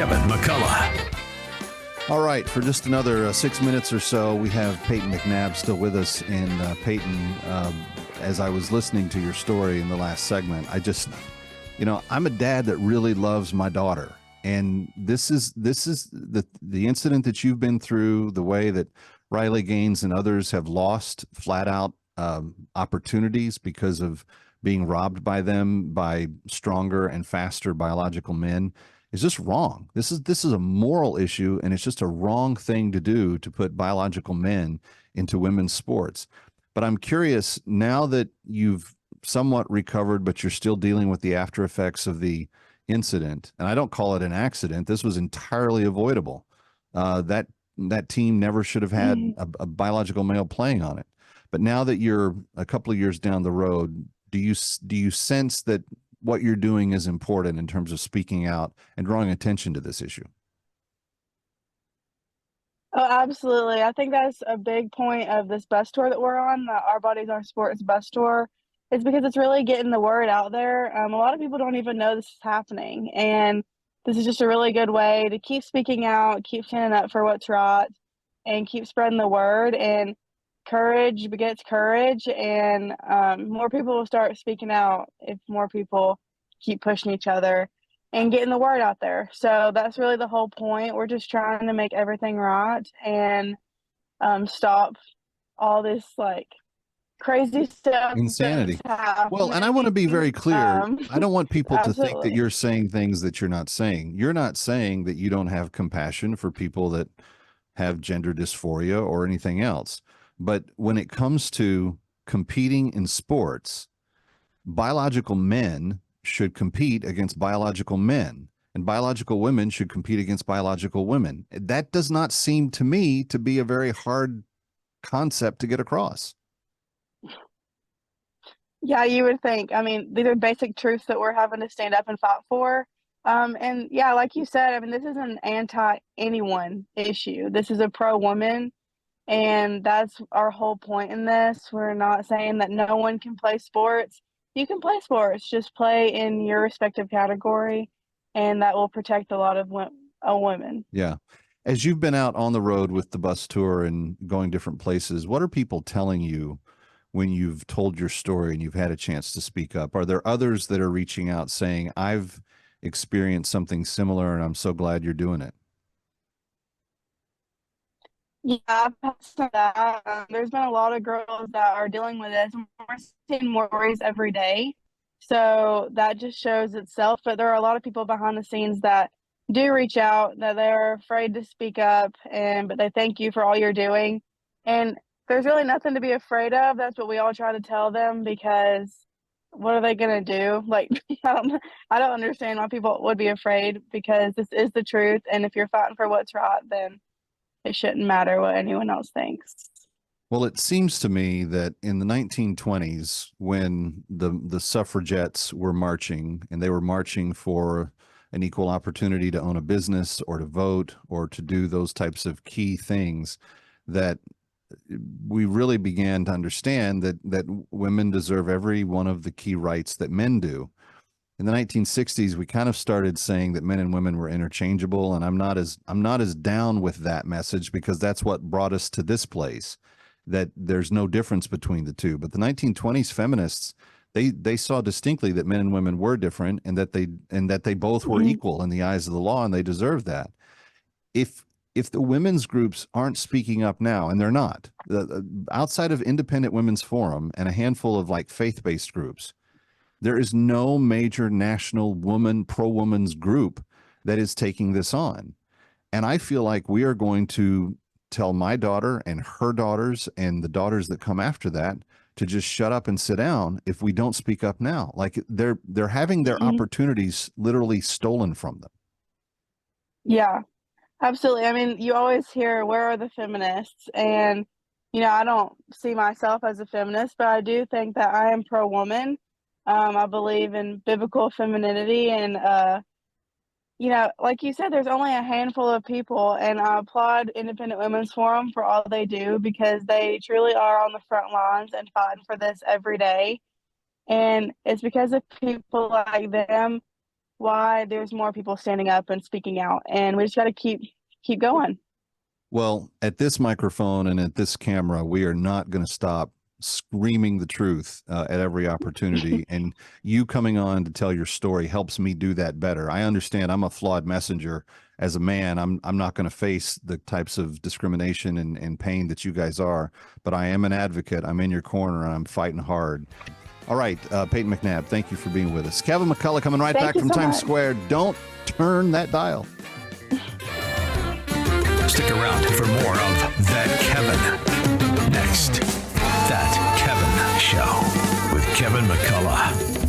Kevin McCullough. All right, for just another 6 minutes or so, we have Peyton McNabb still with us. And Peyton, as I was listening to your story in the last segment, I just, I'm a dad that really loves my daughter. And this is the incident that you've been through, the way that Riley Gaines and others have lost flat out opportunities because of being robbed by them by stronger and faster biological men is just wrong. This is a moral issue, and it's just a wrong thing to do to put biological men into women's sports. But I'm curious, now that you've somewhat recovered, but you're still dealing with the after effects of the incident, and I don't call it an accident. This was entirely avoidable. That team never should have had a biological male playing on it. But now that you're a couple of years down the road, do you sense that what you're doing is important in terms of speaking out and drawing attention to this issue? Oh, absolutely. I think that's a big point of this bus tour that we're on, the Our Bodies, Our Sports bus tour. It's because it's really getting the word out there. A lot of people don't even know this is happening. And this is just a really good way to keep speaking out, keep standing up for what's right, and keep spreading the word. And courage begets courage. And more people will start speaking out if more people keep pushing each other and getting the word out there. So that's really the whole point. We're just trying to make everything right and stop all this crazy stuff. Insanity. Well, and I want to be very clear. I don't want people to think that you're saying things that you're not saying. You're not saying that you don't have compassion for people that have gender dysphoria or anything else. But when it comes to competing in sports, biological men should compete against biological men, and biological women should compete against biological women. That does not seem to me to be a very hard concept to get across. Yeah, you would think. I mean, these are basic truths that we're having to stand up and fight for. And yeah, like you said, I mean, this is an anti-anyone issue. This is a pro-woman, and that's our whole point in this. We're not saying that no one can play sports. You can play sports, just play in your respective category, and that will protect a lot of women. Yeah. As you've been out on the road with the bus tour and going different places, what are people telling you when you've told your story and you've had a chance to speak up? Are there others that are reaching out saying, I've experienced something similar and I'm so glad you're doing it? Yeah, I've had some of that. There's been a lot of girls that are dealing with this, and we're seeing more stories every day. So that just shows itself. But there are a lot of people behind the scenes that do reach out, that they're afraid to speak up, but they thank you for all you're doing. And there's really nothing to be afraid of. That's what we all try to tell them, because what are they going to do? I don't understand why people would be afraid, because this is the truth. And if you're fighting for what's right, then it shouldn't matter what anyone else thinks. Well, it seems to me that in the 1920s, when the suffragettes were marching, and they were marching for an equal opportunity to own a business or to vote or to do those types of key things, that we really began to understand that women deserve every one of the key rights that men do. In the 1960s, we kind of started saying that men and women were interchangeable, and I'm not as down with that message, because that's what brought us to this place, that there's no difference between the two. But the 1920s feminists, they saw distinctly that men and women were different, and that they both were equal in the eyes of the law, and they deserved that. If the women's groups aren't speaking up now, and they're not, outside of Independent Women's Forum and a handful of faith-based groups, there is no major national pro-woman's group that is taking this on. And I feel like we are going to tell my daughter and her daughters and the daughters that come after that to just shut up and sit down if we don't speak up now. They're having their opportunities literally stolen from them. Yeah, absolutely. I mean, you always hear, where are the feminists? And, I don't see myself as a feminist, but I do think that I am pro-woman. I believe in biblical femininity, and like you said, there's only a handful of people, and I applaud Independent Women's Forum for all they do, because they truly are on the front lines and fighting for this every day. And it's because of people like them why there's more people standing up and speaking out, and we just got to keep going. Well, at this microphone and at this camera, we are not going to stop screaming the truth at every opportunity. And you coming on to tell your story helps me do that better. I understand I'm a flawed messenger. As a man, I'm not going to face the types of discrimination and pain that you guys are, but I am an advocate. I'm in your corner and I'm fighting hard. All right, Peyton McNabb, thank you for being with us. Kevin McCullough coming right back from Times Square. Don't turn that dial. Stick around for more of That Kevin. Next, That Kevin Show with Kevin McCullough.